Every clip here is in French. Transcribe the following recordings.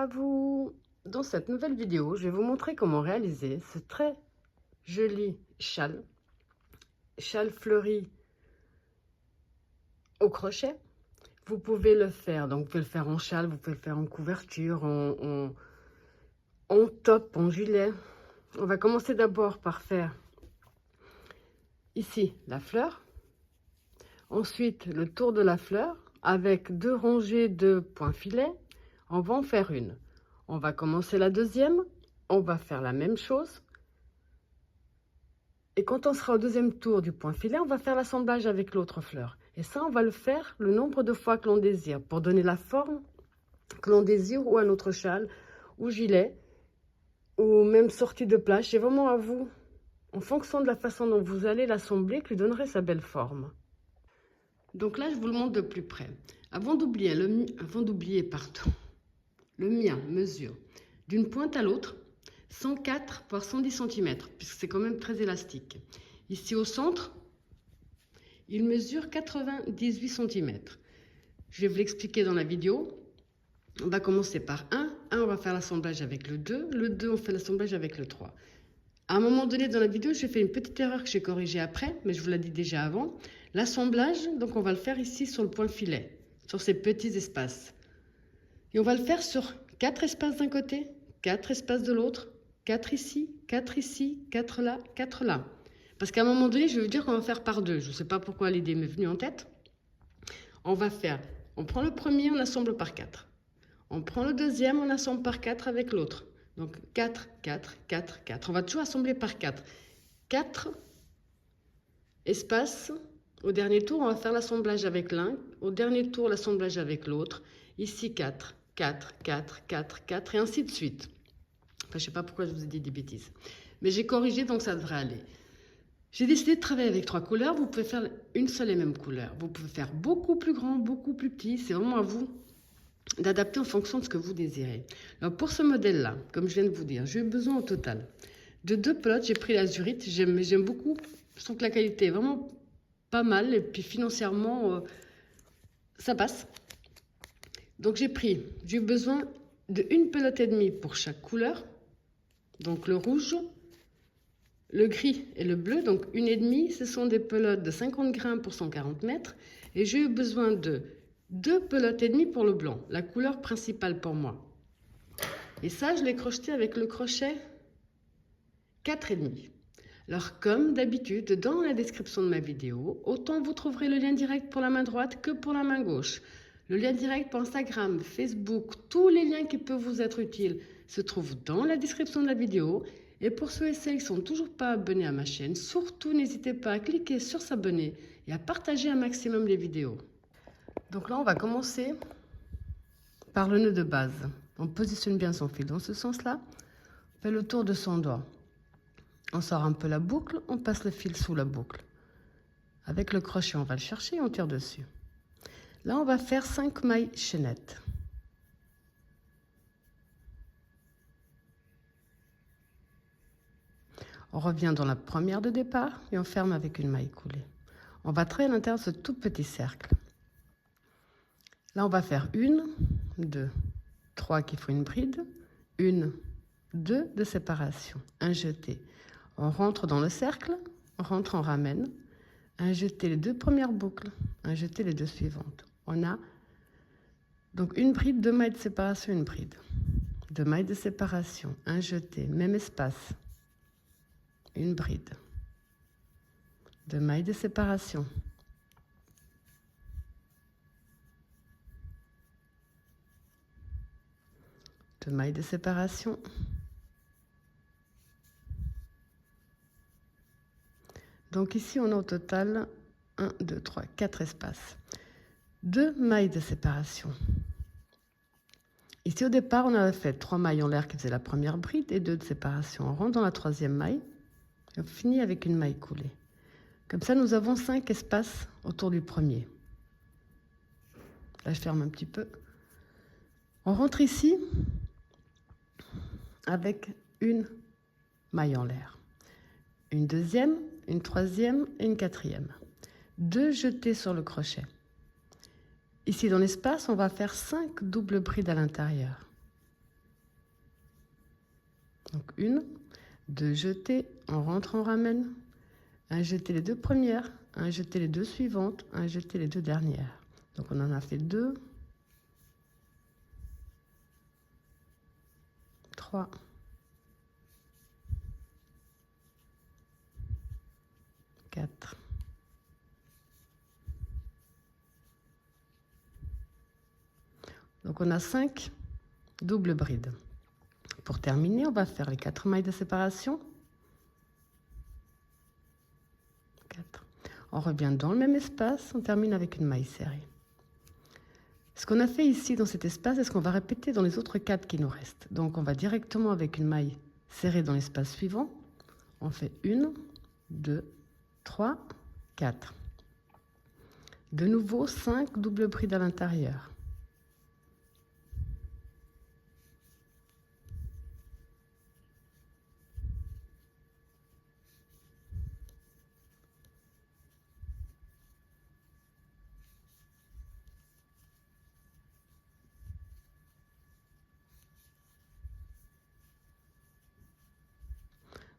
à vous. Dans cette nouvelle vidéo, je vais vous montrer comment réaliser ce très joli châle fleuri au crochet. Vous pouvez le faire, donc vous pouvez le faire en châle, vous pouvez le faire en couverture, en top, en gilet. On va commencer d'abord par faire ici la fleur, ensuite le tour de la fleur avec 2 rangées de points filets. On va en faire une. On va commencer la deuxième, on va faire la même chose. Et quand on sera au deuxième tour du point filet, on va faire l'assemblage avec l'autre fleur. Et ça, on va le faire le nombre de fois que l'on désire pour donner la forme que l'on désire ou à notre châle ou gilet ou même sortie de plage. C'est vraiment à vous, en fonction de la façon dont vous allez l'assembler, que lui donnerait sa belle forme. Donc là, je vous le montre de plus près. Avant d'oublier, le mien mesure d'une pointe à l'autre 104 voire 110 cm, puisque c'est quand même très élastique. Ici au centre, il mesure 98 cm. Je vais vous l'expliquer dans la vidéo. On va commencer par 1. On va faire l'assemblage avec le 2. Le 2, on fait l'assemblage avec le 3. À un moment donné dans la vidéo, j'ai fait une petite erreur que j'ai corrigée après, mais je vous l'ai dit déjà avant. L'assemblage, donc on va le faire ici sur le point filet, sur ces petits espaces. Et on va le faire sur 4 espaces d'un côté, 4 espaces de l'autre, 4 ici, 4 ici, 4 là, 4 là. Parce qu'à un moment donné, je vais vous dire qu'on va faire par 2. Je ne sais pas pourquoi l'idée m'est venue en tête. On prend le premier, on assemble par 4. On prend le deuxième, on assemble par 4 avec l'autre. Donc 4, 4, 4, 4. On va toujours assembler par 4. 4 espaces. Au dernier tour, on va faire l'assemblage avec l'un. Au dernier tour, l'assemblage avec l'autre. Ici 4, 4, 4, 4, 4 et ainsi de suite. Enfin, je ne sais pas pourquoi je vous ai dit des bêtises. Mais j'ai corrigé, donc ça devrait aller. J'ai décidé de travailler avec 3 couleurs. Vous pouvez faire une seule et même couleur. Vous pouvez faire beaucoup plus grand, beaucoup plus petit. C'est vraiment à vous d'adapter en fonction de ce que vous désirez. Alors pour ce modèle-là, comme je viens de vous dire, j'ai eu besoin au total de 2 pelotes. J'ai pris l'azurite. J'aime beaucoup. Je trouve que la qualité est vraiment pas mal. Et puis financièrement, ça passe. Donc j'ai eu besoin de 1 pelote et demie pour chaque couleur. Donc le rouge, le gris et le bleu. Donc 1 et demie, ce sont des pelotes de 50 grains pour 140 mètres. Et j'ai eu besoin de 2 pelotes et demie pour le blanc, la couleur principale pour moi. Et ça, je l'ai crocheté avec le crochet 4 et demi. Alors comme d'habitude, dans la description de ma vidéo, autant vous trouverez le lien direct pour la main droite que pour la main gauche. Le lien direct pour Instagram, Facebook, tous les liens qui peuvent vous être utiles se trouvent dans la description de la vidéo. Et pour ceux et celles qui ne sont toujours pas abonnés à ma chaîne, surtout n'hésitez pas à cliquer sur s'abonner et à partager un maximum les vidéos. Donc là, on va commencer par le nœud de base. On positionne bien son fil dans ce sens-là. On fait le tour de son doigt. On sort un peu la boucle, on passe le fil sous la boucle. Avec le crochet, on va le chercher et on tire dessus. Là, on va faire 5 mailles chaînettes. On revient dans la première de départ et on ferme avec une maille coulée. On va travailler à l'intérieur de ce tout petit cercle. Là, on va faire 1, 2, 3 qui font une bride, 1, 2 de séparation, un jeté. On rentre dans le cercle, on rentre, on ramène, un jeté les 2 premières boucles, un jeté les 2 suivantes. On a donc une bride, 2 mailles de séparation, une bride. 2 mailles de séparation, un jeté, même espace, une bride. 2 mailles de séparation. Deux mailles de séparation. Donc ici, on a au total 1, 2, 3, 4 espaces. 2 mailles de séparation. Ici, au départ, on avait fait 3 mailles en l'air qui faisaient la première bride et 2 de séparation. On rentre dans la 3e maille et on finit avec une maille coulée. Comme ça, nous avons 5 espaces autour du premier. Là, je ferme un petit peu. On rentre ici avec une maille en l'air. Une deuxième, une troisième et une quatrième. 2 jetés sur le crochet. Ici dans l'espace, on va faire 5 doubles brides à l'intérieur. Donc 1, 2 jetés, on rentre, on ramène. 1 jeté les 2 premières, 1 jeté les 2 suivantes, 1 jeté les 2 dernières. Donc on en a fait 2, 3, 4. Donc on a 5 doubles brides. Pour terminer, on va faire les 4 mailles de séparation. 4. On revient dans le même espace, on termine avec une maille serrée. Ce qu'on a fait ici dans cet espace, c'est ce qu'on va répéter dans les autres 4 qui nous restent. Donc on va directement avec une maille serrée dans l'espace suivant. On fait 1, 2, 3, 4. De nouveau, 5 doubles brides à l'intérieur.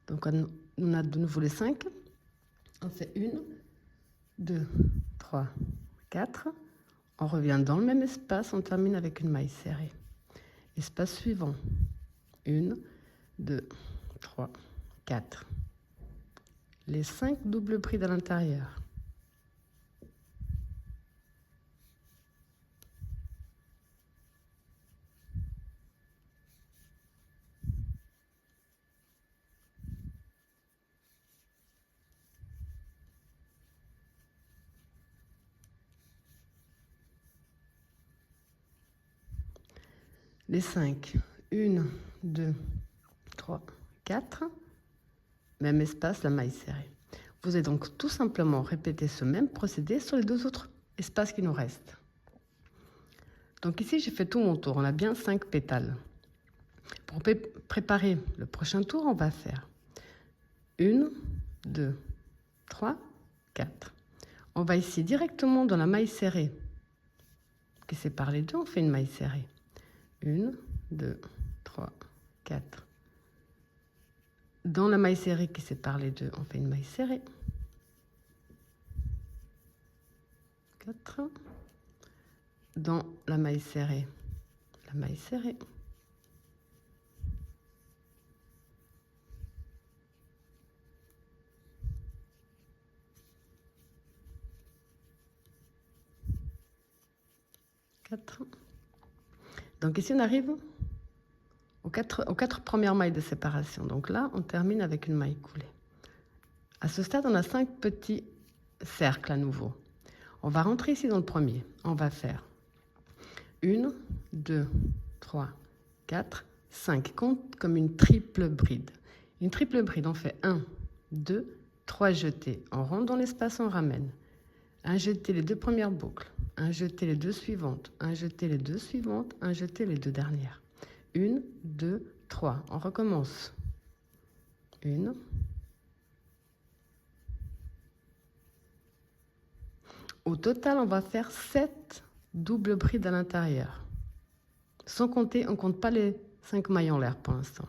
Donc on a de nouveau les 5. On fait 1, 2, 3, 4. On revient dans le même espace, on termine avec une maille serrée. Espace suivant. 1, 2, 3, 4. Les 5 doubles brides à l'intérieur. Les 5, 1, 2, 3, 4. Même espace, la maille serrée. Vous allez donc tout simplement répéter ce même procédé sur les 2 autres espaces qui nous restent. Donc ici, j'ai fait tout mon tour. On a bien 5 pétales. Pour préparer le prochain tour, on va faire 1, 2, 3, 4. On va ici directement dans la maille serrée qui sépare les 2. On fait une maille serrée. 1, 2, 3, 4. Dans la maille serrée qui sépare les 2, on fait une maille serrée. 4. Dans la maille serrée, la maille serrée. 4. Donc ici, on arrive aux 4 premières mailles de séparation. Donc là, on termine avec une maille coulée. À ce stade, on a 5 petits cercles à nouveau. On va rentrer ici dans le premier. On va faire 1, 2, 3, 4, 5. Compte comme une triple bride. Une triple bride, on fait 1, 2, 3 jetés. On rentre dans l'espace, on ramène. 1 jeté les 2 premières boucles. 1 jeté les 2 suivantes. 1 jeté les 2 suivantes. 1 jeté les 2 dernières. 1, 2, 3. On recommence. 1. Au total, on va faire 7 doubles brides à l'intérieur. Sans compter, on ne compte pas les 5 mailles en l'air pour l'instant.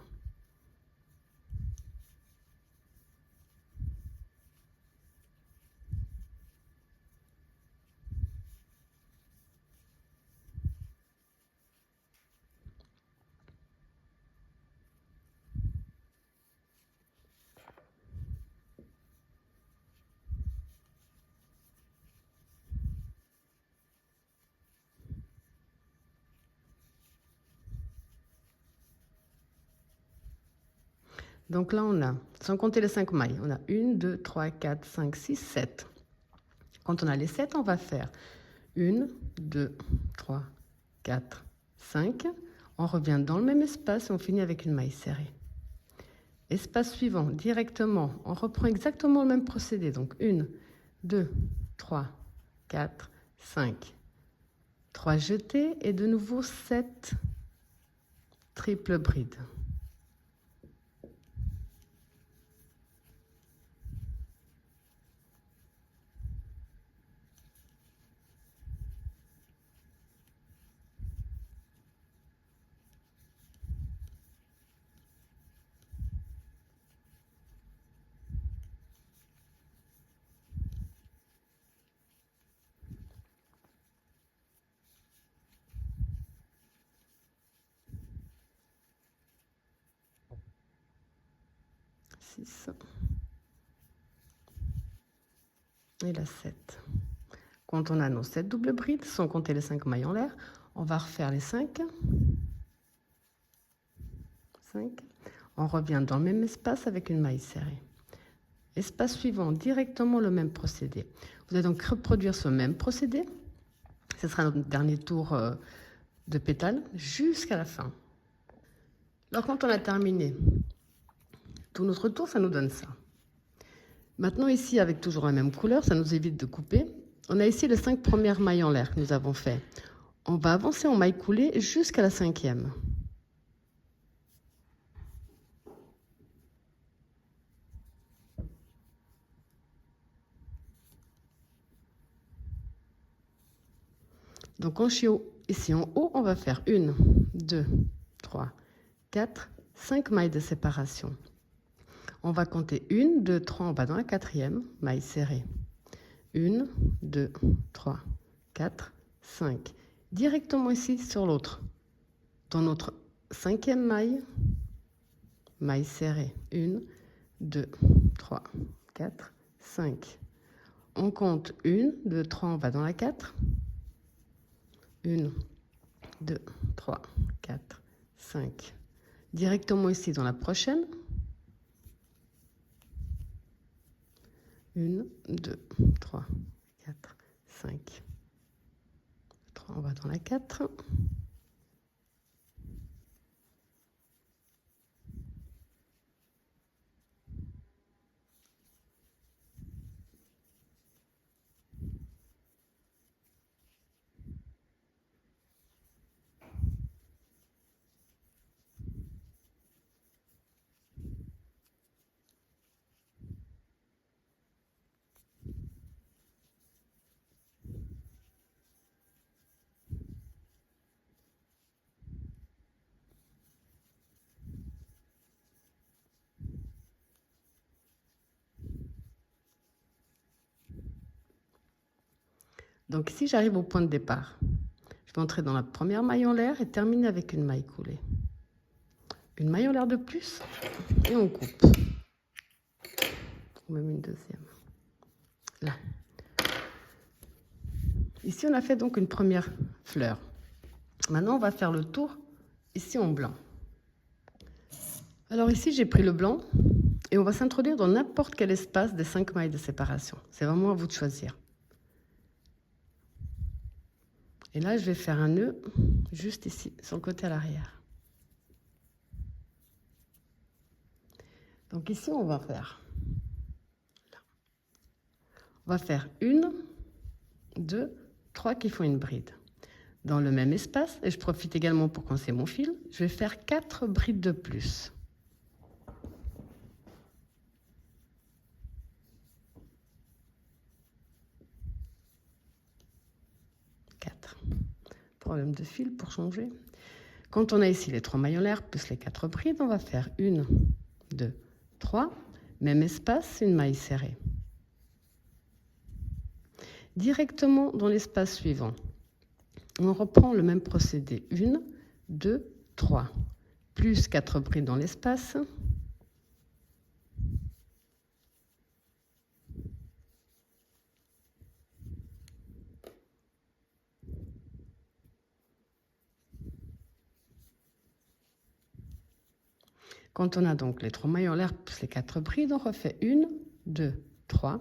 Donc là, on a, sans compter les 5 mailles, on a 1, 2, 3, 4, 5, 6, 7. Quand on a les 7, on va faire 1, 2, 3, 4, 5. On revient dans le même espace et on finit avec une maille serrée. Espace suivant, directement, on reprend exactement le même procédé. Donc 1, 2, 3, 4, 5. 3 jetés et de nouveau 7 triples brides. 6 et la 7. Quand on a nos 7 doubles brides, sans compter les 5 mailles en l'air, on va refaire les 5. 5. On revient dans le même espace avec une maille serrée. Espace suivant, directement le même procédé. Vous allez donc reproduire ce même procédé. Ce sera notre dernier tour de pétales jusqu'à la fin. Alors quand on a terminé tout notre tour, ça nous donne ça. Maintenant ici, avec toujours la même couleur, ça nous évite de couper. On a ici les 5 premières mailles en l'air que nous avons fait. On va avancer en maille coulée jusqu'à la 5e. Donc en chiot, ici en haut, on va faire 1, 2, 3, 4, 5 mailles de séparation. On va compter 1, 2, 3, on va dans la 4e, maille serrée. 1, 2, 3, 4, 5. Directement ici sur l'autre. Dans notre 5e maille, maille serrée. 1, 2, 3, 4, 5. On compte 1, 2, 3, on va dans la 4. 1, 2, 3, 4, 5. Directement ici dans la prochaine. 1, 2, 3, 4, 5. 3, on va dans la 4. Donc ici, j'arrive au point de départ. Je vais entrer dans la première maille en l'air et terminer avec une maille coulée. Une maille en l'air de plus et on coupe. Ou même une deuxième. Là. Ici, on a fait donc une première fleur. Maintenant, on va faire le tour ici en blanc. Alors ici, j'ai pris le blanc et on va s'introduire dans n'importe quel espace des 5 mailles de séparation. C'est vraiment à vous de choisir. Et là, je vais faire un nœud juste ici, sur le côté à l'arrière. Donc ici, on va faire 1, 2, 3 qui font une bride. Dans le même espace, et je profite également pour coincer mon fil, je vais faire 4 brides de plus. Problème de fil pour changer. Quand on a ici les 3 mailles en l'air plus les 4 brides, on va faire 1, 2, 3, même espace, une maille serrée. Directement dans l'espace suivant, on reprend le même procédé. 1, 2, 3, plus 4 brides dans l'espace. Quand on a donc les 3 mailles en l'air plus les 4 brides, on refait 1, 2, 3,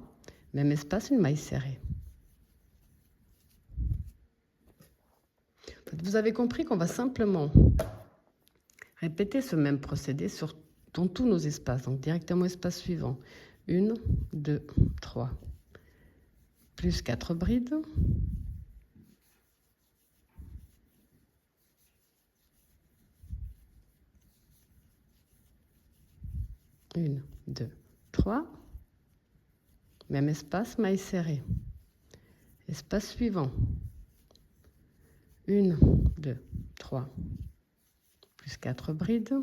même espace, une maille serrée. Vous avez compris qu'on va simplement répéter ce même procédé dans tous nos espaces. Donc directement espace suivant. 1, 2, 3, plus 4 brides. 1, 2, 3. Même espace, maille serrée. Espace suivant. 1, 2, 3. Plus 4 brides.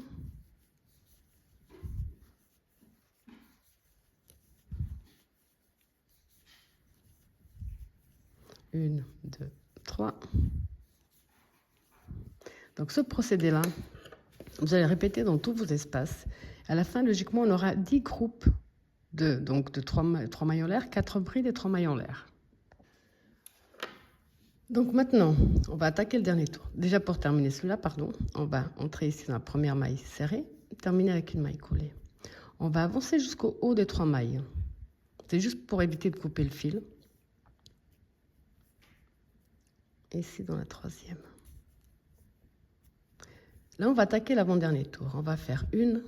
1, 2, 3. Donc ce procédé-là, vous allez répéter dans tous vos espaces. À la fin, logiquement, on aura 10 groupes de 3 mailles en l'air, 4 brides et 3 mailles en l'air. Donc maintenant, on va attaquer le dernier tour. Déjà pour terminer celui-là, pardon, on va entrer ici dans la première maille serrée, terminer avec une maille coulée. On va avancer jusqu'au haut des 3 mailles. C'est juste pour éviter de couper le fil. Ici dans la troisième. Là, on va attaquer l'avant-dernier tour. On va faire 1,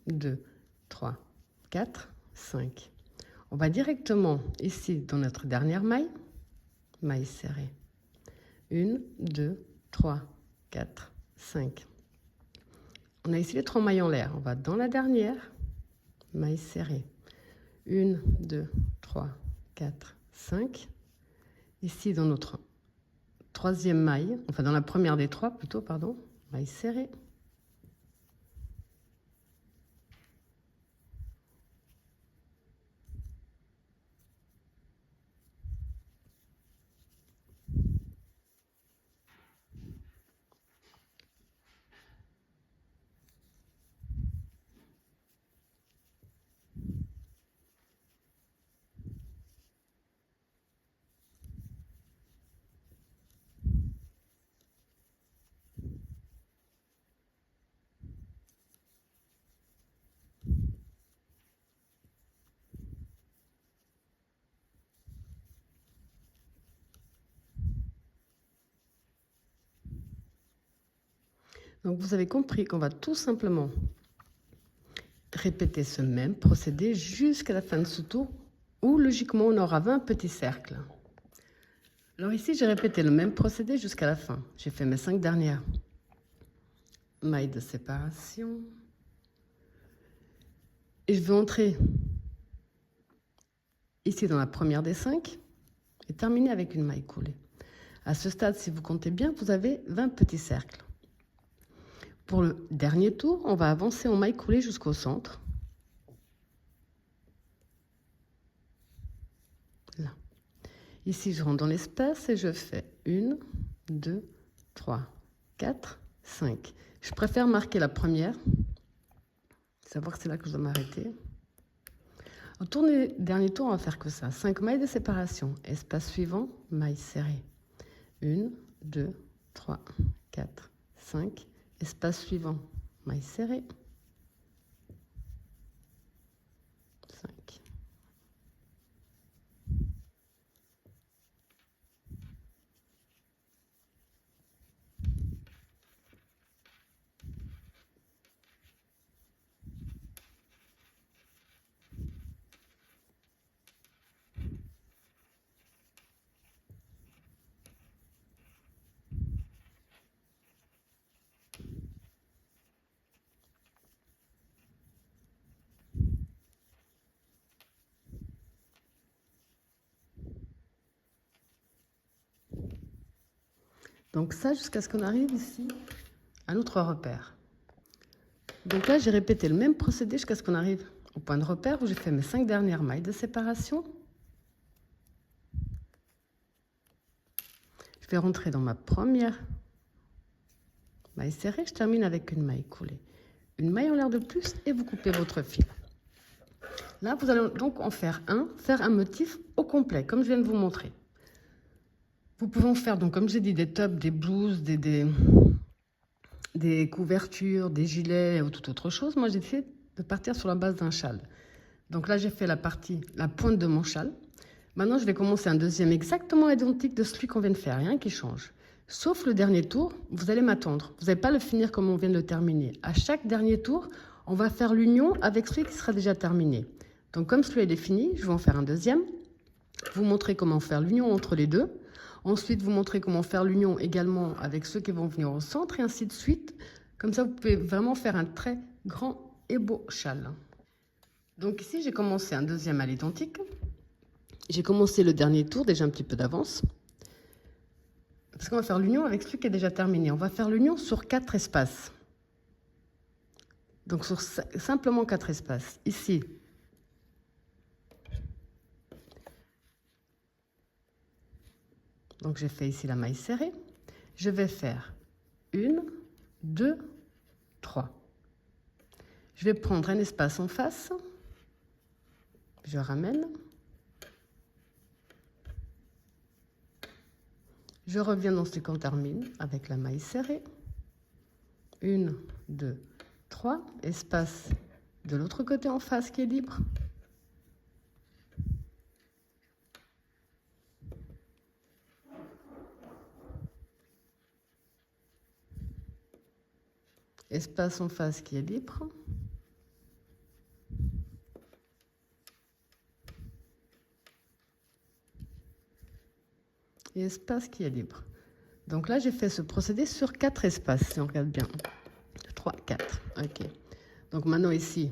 2, 3, 4, 5. On va directement ici dans notre dernière maille. Maille serrée. 1, 2, 3, 4, 5. On a ici les 3 mailles en l'air. On va dans la dernière, maille serrée. 1, 2, 3, 4, 5. Ici dans notre troisième maille, enfin dans la première des 3 plutôt, pardon, maille serrée. Donc vous avez compris qu'on va tout simplement répéter ce même procédé jusqu'à la fin de ce tour où logiquement on aura 20 petits cercles. Alors ici j'ai répété le même procédé jusqu'à la fin. J'ai fait mes 5 dernières mailles de séparation. Et je vais entrer ici dans la première des 5 et terminer avec une maille coulée. À ce stade, si vous comptez bien, vous avez 20 petits cercles. Pour le dernier tour, on va avancer en maille coulée jusqu'au centre. Là. Ici, je rentre dans l'espace et je fais 1, 2, 3, 4, 5. Je préfère marquer la première. Savoir que c'est là que je dois m'arrêter. Au dernier tour, on va faire que ça. 5 mailles de séparation. Espace suivant, maille serrée. 1, 2, 3, 4, 5. Espace suivant, maille serrée. 5. Donc ça, jusqu'à ce qu'on arrive ici à notre repère. Donc là, j'ai répété le même procédé jusqu'à ce qu'on arrive au point de repère où j'ai fait mes 5 dernières mailles de séparation. Je vais rentrer dans ma première maille serrée. Je termine avec une maille coulée. Une maille en l'air de plus et vous coupez votre fil. Là, vous allez donc en faire un motif au complet, comme je viens de vous montrer. Vous pouvez en faire, donc, comme j'ai dit, des tops, des blouses, des couvertures, des gilets ou toute autre chose. Moi, j'ai fait de partir sur la base d'un châle. Donc là, j'ai fait la pointe de mon châle. Maintenant, je vais commencer un deuxième exactement identique de celui qu'on vient de faire, rien qui change. Sauf le dernier tour, vous allez m'attendre. Vous n'allez pas le finir comme on vient de le terminer. À chaque dernier tour, on va faire l'union avec celui qui sera déjà terminé. Donc comme celui-là est fini, je vais en faire un deuxième. Vous montrer comment faire l'union entre les deux. Ensuite, vous montrer comment faire l'union également avec ceux qui vont venir au centre et ainsi de suite. Comme ça, vous pouvez vraiment faire un très grand et beau châle. Donc ici, j'ai commencé un deuxième à l'identique. J'ai commencé le dernier tour, déjà un petit peu d'avance. Parce qu'on va faire l'union avec celui qui est déjà terminé. On va faire l'union sur 4 espaces. Donc sur simplement 4 espaces. Ici. Donc j'ai fait ici la maille serrée. Je vais faire 1, 2, 3. Je vais prendre un espace en face. Je ramène. Je reviens dans ce qu'on termine avec la maille serrée. 1, 2, 3. Espace de l'autre côté en face qui est libre. Espace en face qui est libre. Et espace qui est libre. Donc là, j'ai fait ce procédé sur 4 espaces, si on regarde bien. 3, 4. OK. Donc maintenant ici,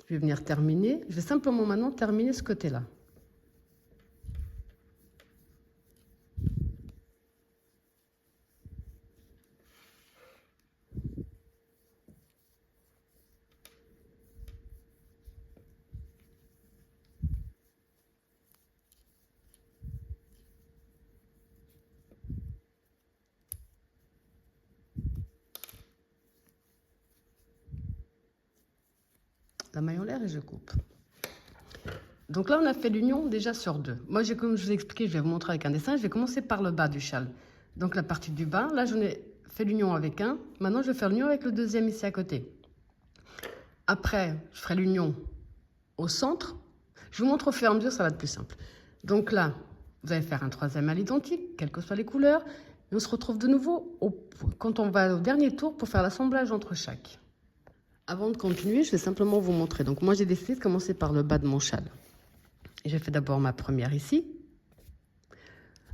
je vais venir terminer. Je vais simplement maintenant terminer ce côté-là. La maille en l'air et je coupe. Donc là, on a fait l'union déjà sur 2. Moi, comme je vous ai expliqué, je vais vous montrer avec un dessin. Je vais commencer par le bas du châle. Donc la partie du bas, là, j'en ai fait l'union avec un. Maintenant, je vais faire l'union avec le deuxième ici à côté. Après, je ferai l'union au centre. Je vous montre au fur et à mesure, ça va être plus simple. Donc là, vous allez faire un troisième à l'identique, quelles que soient les couleurs. Et on se retrouve de nouveau quand on va au dernier tour pour faire l'assemblage entre chaque. Avant de continuer, je vais simplement vous montrer. Donc moi, j'ai décidé de commencer par le bas de mon châle. J'ai fait d'abord ma première ici.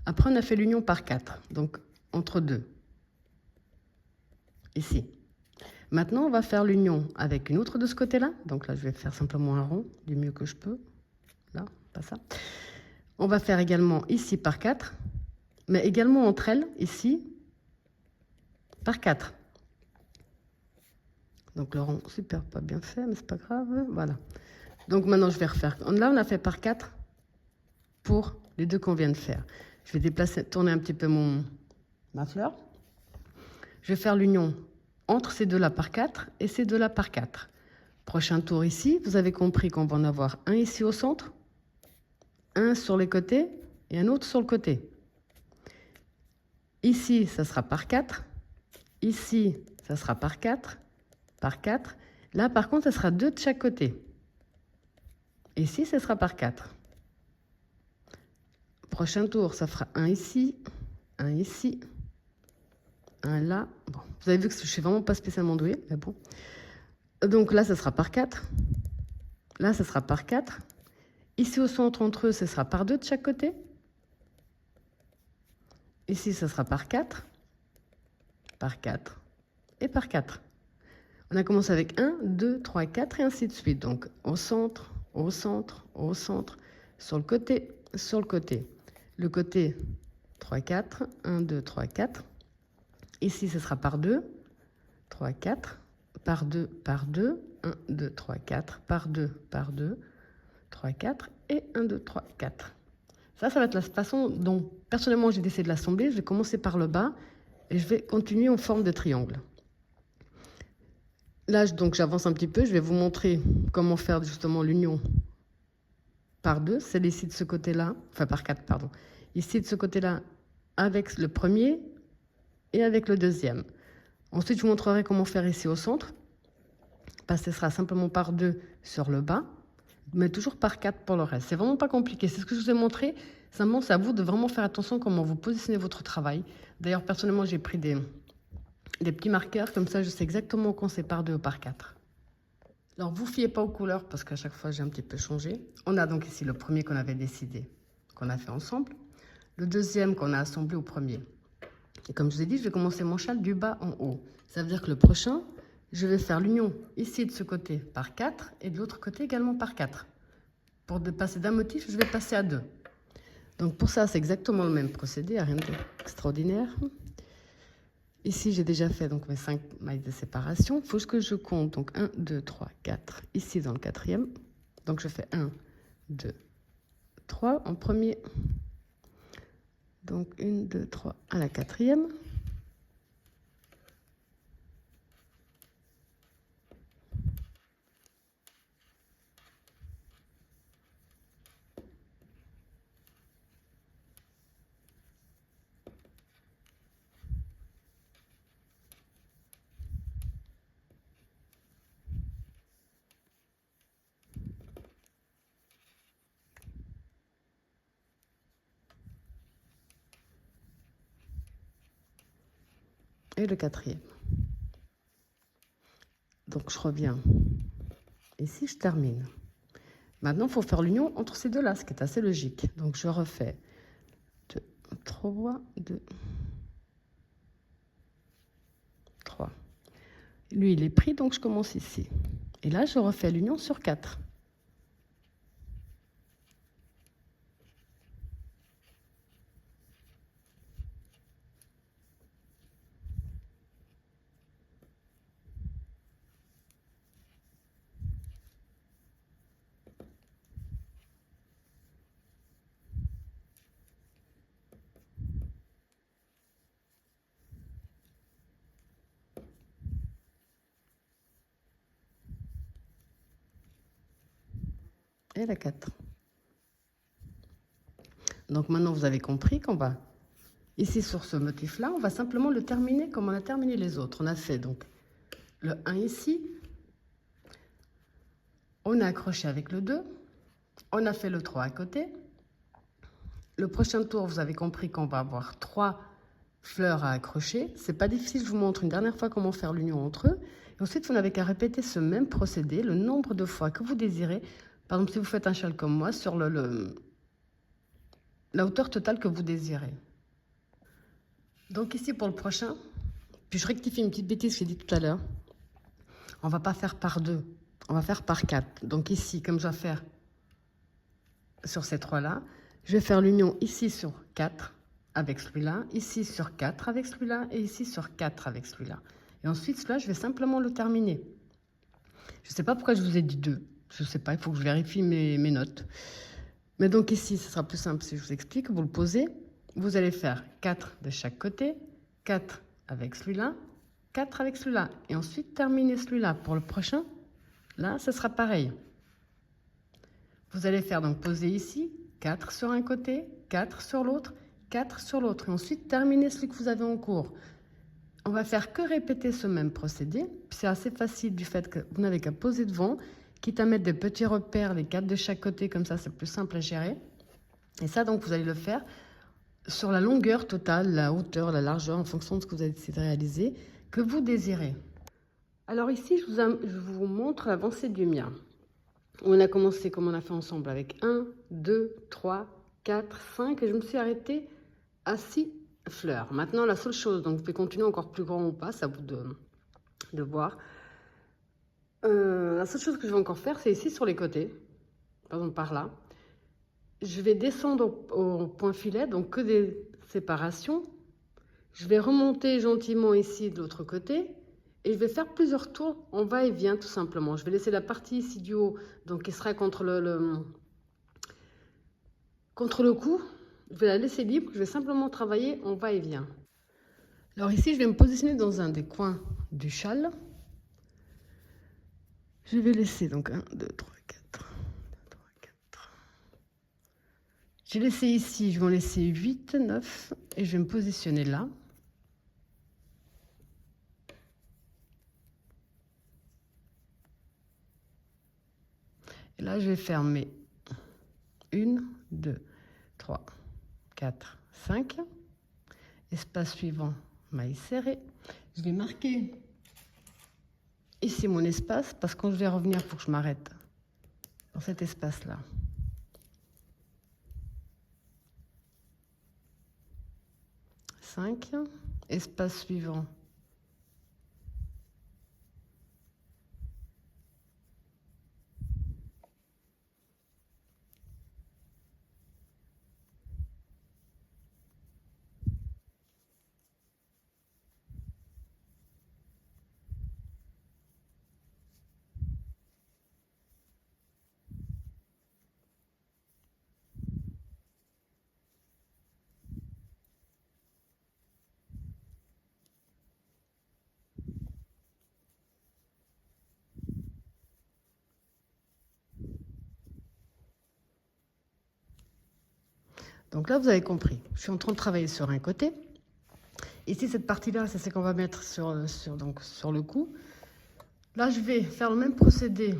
Après, on a fait l'union par 4, donc entre 2. Ici. Maintenant, on va faire l'union avec une autre de ce côté-là. Donc là, je vais faire simplement un rond du mieux que je peux. Là, pas ça. On va faire également ici par 4, mais également entre elles, ici, par 4. Donc le rond, super, pas bien fait, mais c'est pas grave. Voilà. Donc maintenant, je vais refaire. Là, on a fait par 4 pour les deux qu'on vient de faire. Je vais déplacer, tourner un petit peu ma fleur. Je vais faire l'union entre ces deux-là par 4 et ces deux-là par 4. Prochain tour ici, vous avez compris qu'on va en avoir un ici au centre, un sur les côtés et un autre sur le côté. Ici, ça sera par 4. Ici, ça sera par 4. Par 4. Là, par contre, ça sera 2 de chaque côté. Ici, ça sera par 4. Prochain tour, ça fera un ici, un là. Bon, vous avez vu que je ne suis vraiment pas spécialement douée, mais bon. Donc là, ça sera par 4. Là, ça sera par 4. Ici, au centre, entre eux, ce sera par 2 de chaque côté. Ici, ça sera par 4. Par 4. Et par 4. On a commencé avec 1, 2, 3, 4 et ainsi de suite. Donc, au centre, au centre, au centre, sur le côté, sur le côté. Le côté 3, 4, 1, 2, 3, 4. Ici, ce sera par 2, 3, 4, par 2, par 2, 1, 2, 3, 4, par 2, par 2, 3, 4 et 1, 2, 3, 4. Ça va être la façon dont, personnellement, j'ai décidé de l'assembler. Je vais commencer par le bas et je vais continuer en forme de triangle. Là, donc, j'avance un petit peu. Je vais vous montrer comment faire justement l'union par 2. C'est ici de ce côté-là, enfin par 4, pardon. Ici de ce côté-là avec le premier et avec le deuxième. Ensuite, je vous montrerai comment faire ici au centre. Parce que ce sera simplement par 2 sur le bas, mais toujours par 4 pour le reste. C'est vraiment pas compliqué. C'est ce que je vous ai montré. Simplement, c'est à vous de vraiment faire attention comment vous positionnez votre travail. D'ailleurs, personnellement, j'ai pris des petits marqueurs. Comme ça, je sais exactement quand c'est par 2 ou par 4. Alors, vous fiez pas aux couleurs parce qu'à chaque fois, j'ai un petit peu changé. On a donc ici le premier qu'on avait décidé, qu'on a fait ensemble. Le deuxième qu'on a assemblé au premier. Et comme je vous ai dit, je vais commencer mon châle du bas en haut. Ça veut dire que le prochain, je vais faire l'union ici de ce côté par 4 et de l'autre côté également par 4. Pour passer d'un motif, je vais passer à 2. Donc pour ça, c'est exactement le même procédé, rien d'extraordinaire. Ici, j'ai déjà fait donc mes 5 mailles de séparation. Il faut que je compte donc 1, 2, 3, 4 ici dans le quatrième. Donc je fais 1, 2, 3 en premier. Donc 1, 2, 3 à la quatrième. et le quatrième. Donc je reviens ici, je termine. Maintenant, il faut faire l'union entre ces deux-là, ce qui est assez logique. Donc je refais 2, 3, 2, 3. Lui, il est pris, donc je commence ici. Et là, je refais l'union sur 4. Et la 4. Donc maintenant, vous avez compris qu'on va, ici sur ce motif-là, on va simplement le terminer comme on a terminé les autres. On a fait donc le 1 ici, on a accroché avec le 2, on a fait le 3 à côté. Le prochain tour, vous avez compris qu'on va avoir 3 fleurs à accrocher. C'est pas difficile, je vous montre une dernière fois comment faire l'union entre eux. Et ensuite, vous n'avez qu'à répéter ce même procédé le nombre de fois que vous désirez. Par exemple, si vous faites un châle comme moi, sur la hauteur totale que vous désirez. Donc ici pour le prochain, puis je rectifie une petite bêtise que j'ai dit tout à l'heure. On va pas faire par 2, on va faire par 4. Donc ici, comme je vais faire sur ces 3-là, je vais faire l'union ici sur 4 avec celui-là, ici sur 4 avec celui-là, et ici sur 4 avec celui-là. Et ensuite, celui-là, je vais simplement le terminer. Je ne sais pas pourquoi je vous ai dit 2. Je ne sais pas, il faut que je vérifie mes notes. Mais donc ici, ce sera plus simple si je vous explique. Vous le posez, vous allez faire 4 de chaque côté, 4 avec celui-là, 4 avec celui-là. Et ensuite, terminer celui-là. Pour le prochain, là, ce sera pareil. Vous allez faire donc poser ici, 4 sur un côté, 4 sur l'autre, 4 sur l'autre. Et ensuite, terminer celui que vous avez en cours. On va faire que répéter ce même procédé. C'est assez facile du fait que vous n'avez qu'à poser devant, quitte à mettre des petits repères, les 4 de chaque côté, comme ça c'est plus simple à gérer. Et ça donc vous allez le faire sur la longueur totale, la hauteur, la largeur, en fonction de ce que vous avez décidé de réaliser, que vous désirez. Alors ici, je vous montre l'avancée du mien. On a commencé comme on a fait ensemble avec 1, 2, 3, 4, 5 et je me suis arrêtée à 6 fleurs. Maintenant, la seule chose, donc vous pouvez continuer encore plus grand ou pas, c'est à vous de voir. La seule chose que je vais encore faire, c'est ici sur les côtés, par exemple par là. Je vais descendre au point filet, donc que des séparations. Je vais remonter gentiment ici de l'autre côté et je vais faire plusieurs tours en va-et-vient tout simplement. Je vais laisser la partie ici du haut, donc qui sera contre le cou. Je vais la laisser libre, je vais simplement travailler en va-et-vient. Alors ici, je vais me positionner dans un des coins du châle. Je vais laisser donc 1, 2, 3, 4. 2, 3, 4. J'ai laissé ici, je vais en laisser 8, 9 et je vais me positionner là. Et là, je vais faire mes 1, 2, 3, 4, 5. Espace suivant, maille serrée. Je vais marquer ici mon espace parce que quand je vais revenir, il faut que je m'arrête dans cet espace-là. Espace suivant. Donc là, vous avez compris. Je suis en train de travailler sur un côté. Ici, cette partie-là, c'est ce qu'on va mettre sur le cou. Là, je vais faire le même procédé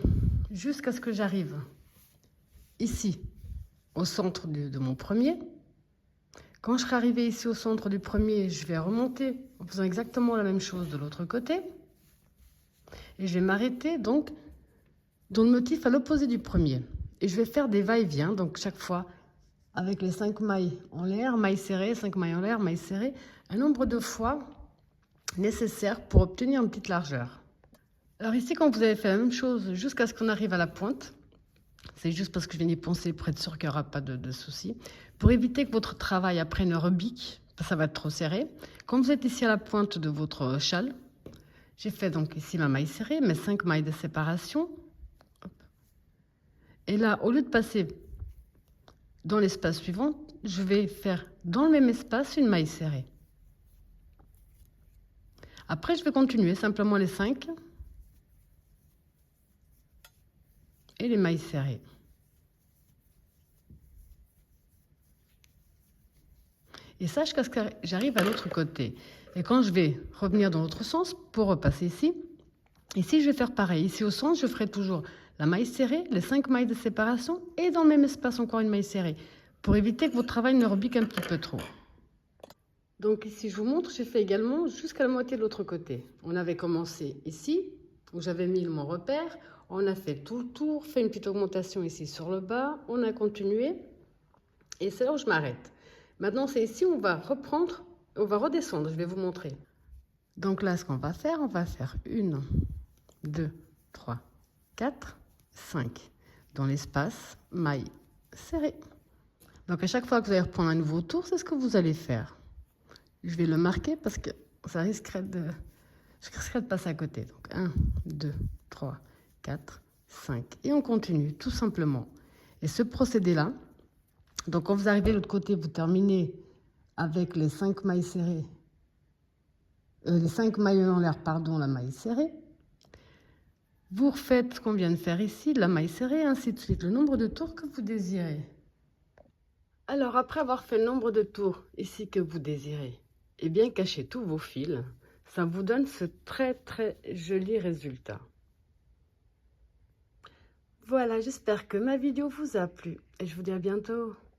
jusqu'à ce que j'arrive ici, au centre de mon premier. Quand je serai arrivée ici au centre du premier, je vais remonter en faisant exactement la même chose de l'autre côté. Et je vais m'arrêter donc dans le motif à l'opposé du premier. Et je vais faire des va-et-vient, donc chaque fois avec les 5 mailles en l'air, mailles serrées, 5 mailles en l'air, mailles serrées, un nombre de fois nécessaire pour obtenir une petite largeur. Alors ici, quand vous avez fait la même chose jusqu'à ce qu'on arrive à la pointe, c'est juste parce que je viens d'y penser pour être sûr qu'il n'y aura pas de soucis. Pour éviter que votre travail après ne rebique, ça va être trop serré. Quand vous êtes ici à la pointe de votre châle, j'ai fait donc ici ma maille serrée, mes 5 mailles de séparation. Et là, au lieu de passer dans l'espace suivant, je vais faire dans le même espace une maille serrée. Après, je vais continuer simplement les 5 et les mailles serrées. Et ça jusqu'à ce que j'arrive à l'autre côté. Et quand je vais revenir dans l'autre sens pour repasser ici, je vais faire pareil. Ici au centre, je ferai toujours la maille serrée, les 5 mailles de séparation et dans le même espace encore une maille serrée pour éviter que votre travail ne rebique un petit peu trop. Donc ici, je vous montre, j'ai fait également jusqu'à la moitié de l'autre côté. On avait commencé ici, où j'avais mis mon repère. On a fait tout le tour, fait une petite augmentation ici sur le bas. On a continué et c'est là où je m'arrête. Maintenant, c'est ici où on va reprendre, on va redescendre. Je vais vous montrer. Donc là, ce qu'on va faire, on va faire 1, 2, 3, 4, 5. Dans l'espace, maille serrée. Donc à chaque fois que vous allez reprendre un nouveau tour, c'est ce que vous allez faire. Je vais le marquer parce que ça risquerait de... Je risquerais de passer à côté. Donc 1, 2, 3, 4, 5. Et on continue, tout simplement. Et ce procédé-là, donc quand vous arrivez de l'autre côté, vous terminez avec les 5 mailles serrées. Les 5 mailles en l'air, pardon, la maille serrée. Vous refaites ce qu'on vient de faire ici, la maille serrée, ainsi de suite, le nombre de tours que vous désirez. Alors, après avoir fait le nombre de tours ici que vous désirez, et bien cacher tous vos fils, ça vous donne ce très joli résultat. Voilà, j'espère que ma vidéo vous a plu et je vous dis à bientôt.